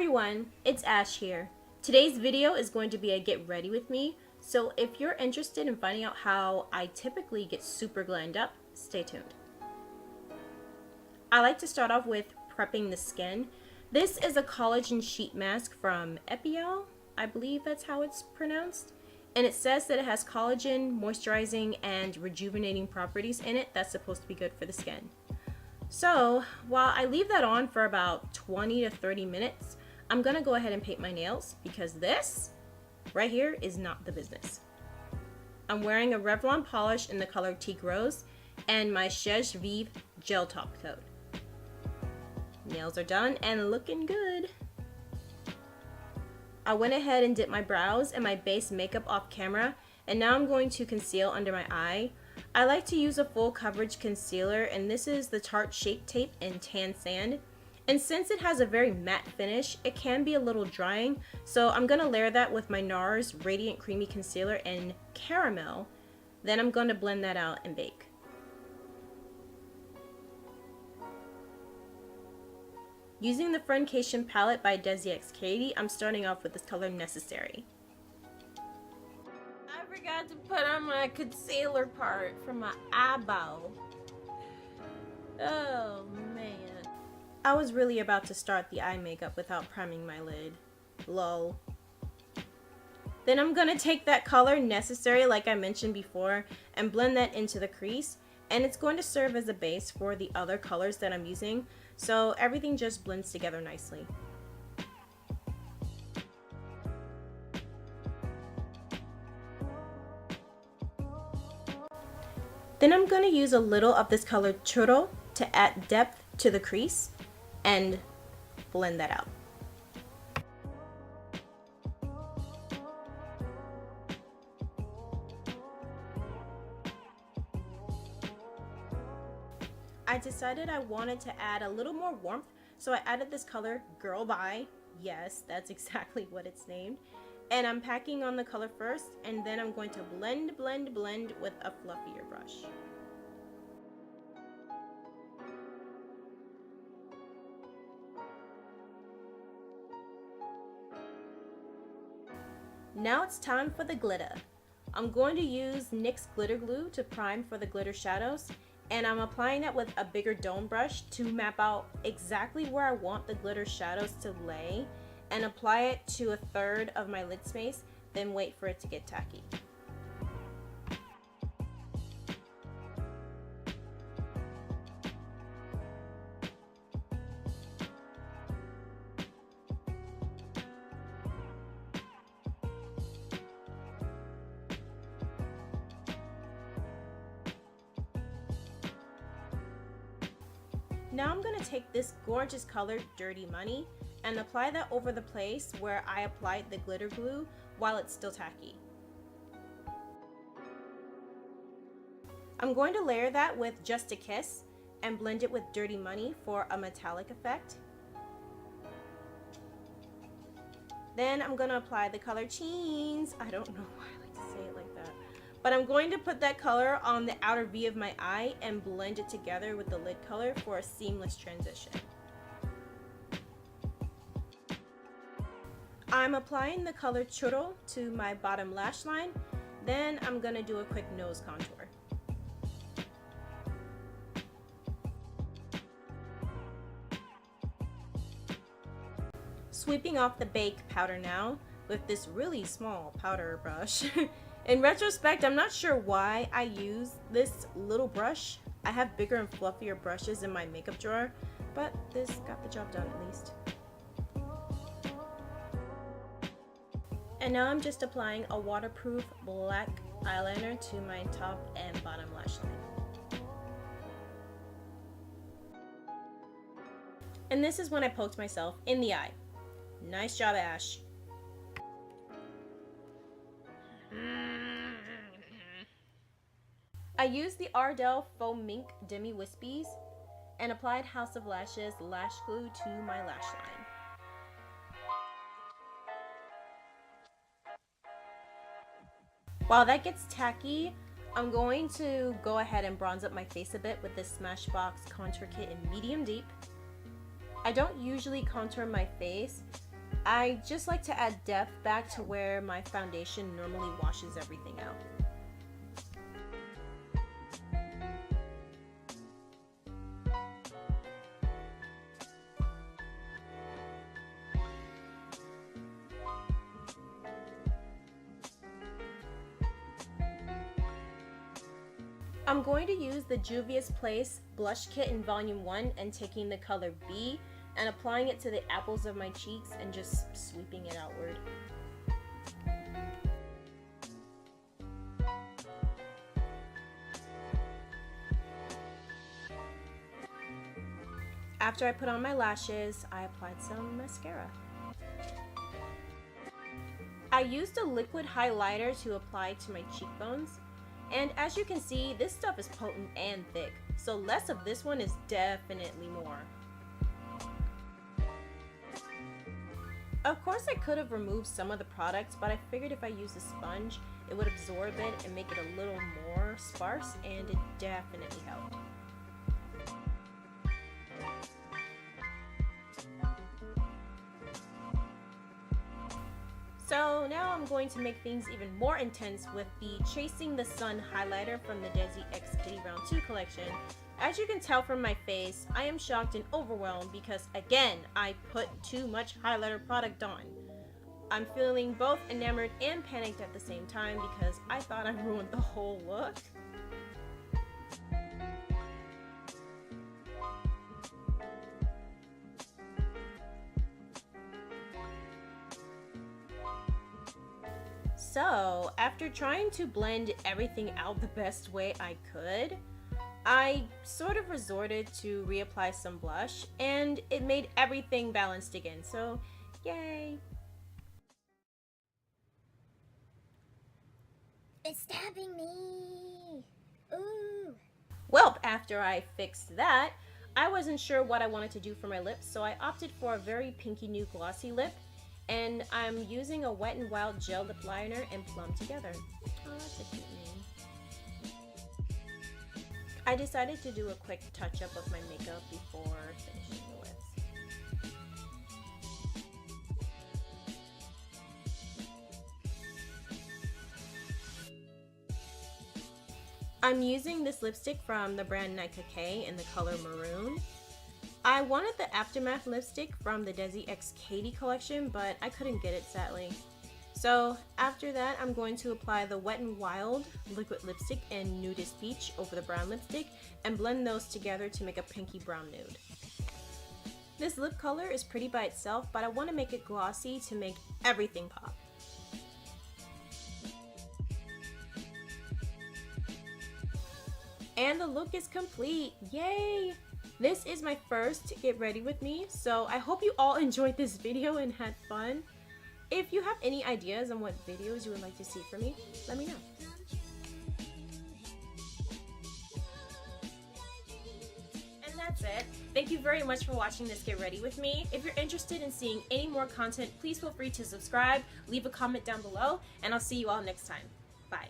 everyone, it's Ash here. Today's video is going to be a get ready with me, so if you're interested in finding out how I typically get super glammed up, stay tuned. I like to start off with prepping the skin. This is a collagen sheet mask from Epielle, I believe that's how it's pronounced. And it says that it has collagen, moisturizing, and rejuvenating properties in it that's supposed to be good for the skin. So while I leave that on for about 20 to 30 minutes, I'm gonna go ahead and paint my nails because this right here is not the business. I'm wearing a Revlon polish in the color Teak Rose and my Chez Vive gel top coat. Nails are done and looking good. I went ahead and did my brows and my base makeup off camera, and now I'm going to conceal under my eye. I like to use a full coverage concealer, and this is the Tarte Shape tape in Tan Sand. And since it has a very matte finish, it can be a little drying, so I'm going to layer that with my NARS Radiant Creamy Concealer in Caramel. Then I'm going to blend that out and bake. Using the Friendcation palette by Desi x Katy, I'm starting off with this color Necessary. I forgot to put on my concealer part for my eyeball. Oh man. I was really about to start the eye makeup without priming my lid. Lol. Then I'm gonna take that color Necessary, like I mentioned before, and blend that into the crease. And it's going to serve as a base for the other colors that I'm using, so everything just blends together nicely. Then I'm going to use a little of this color Churro to add depth to the crease and blend that out. I decided I wanted to add a little more warmth, so I added this color Girl Bye. Yes, that's exactly what it's named. And I'm packing on the color first, and then I'm going to blend with a fluffier brush. Now it's time for the glitter. I'm going to use NYX Glitter Glue to prime for the glitter shadows, and I'm applying that with a bigger dome brush to map out exactly where I want the glitter shadows to lay and apply it to a third of my lid space, then wait for it to get tacky. Now I'm going to take this gorgeous color Dirty Money and apply that over the place where I applied the glitter glue while it's still tacky. I'm going to layer that with Just a Kiss and blend it with Dirty Money for a metallic effect. Then I'm going to apply the color Cheens. I don't know why I like to say it like that. But I'm going to put that color on the outer V of my eye and blend it together with the lid color for a seamless transition. I'm applying the color Churro to my bottom lash line. Then I'm going to do a quick nose contour. Sweeping off the bake powder now with this really small powder brush. In retrospect, I'm not sure why I use this little brush. I have bigger and fluffier brushes in my makeup drawer, but this got the job done at least. And now I'm just applying a waterproof black eyeliner to my top and bottom lash line. And this is when I poked myself in the eye. Nice job, Ash. I used the Ardell Faux Mink Demi Wispies and applied House of Lashes lash glue to my lash line. While that gets tacky, I'm going to go ahead and bronze up my face a bit with this Smashbox contour kit in medium deep. I don't usually contour my face, I just like to add depth back to where my foundation normally washes everything out. I'm going to use the Juvia's Place Blush Kit in Volume 1 and taking the color B and applying it to the apples of my cheeks and just sweeping it outward. After I put on my lashes, I applied some mascara. I used a liquid highlighter to apply to my cheekbones. And as you can see, this stuff is potent and thick, so less of this one is definitely more. Of course I could have removed some of the products, but I figured if I used a sponge, it would absorb it and make it a little more sparse, and it definitely helped. So now I'm going to make things even more intense with the Chasing the Sun highlighter from the Desi X Kitty Round 2 collection. As you can tell from my face, I am shocked and overwhelmed because again, I put too much highlighter product on. I'm feeling both enamored and panicked at the same time because I thought I ruined the whole look. So, after trying to blend everything out the best way I could, I sort of resorted to reapply some blush, and it made everything balanced again, so yay! It's stabbing me! Ooh! Well, after I fixed that, I wasn't sure what I wanted to do for my lips, so I opted for a very pinky nude glossy lip. And I'm using a Wet n Wild gel lip liner and Plum Together. Oh, that's a cute name. I decided to do a quick touch up of my makeup before finishing the lips. I'm using this lipstick from the brand Dark Cafè in the color Maroon. I wanted the Aftermath lipstick from the Desi X Katy collection, but I couldn't get it sadly. So after that, I'm going to apply the Wet n Wild liquid lipstick in Nudist Peach over the brown lipstick and blend those together to make a pinky brown nude. This lip color is pretty by itself, but I want to make it glossy to make everything pop. And the look is complete! Yay! This is my first Get Ready With Me, so I hope you all enjoyed this video and had fun. If you have any ideas on what videos you would like to see from me, let me know. And that's it. Thank you very much for watching this Get Ready With Me. If you're interested in seeing any more content, please feel free to subscribe, leave a comment down below, and I'll see you all next time. Bye.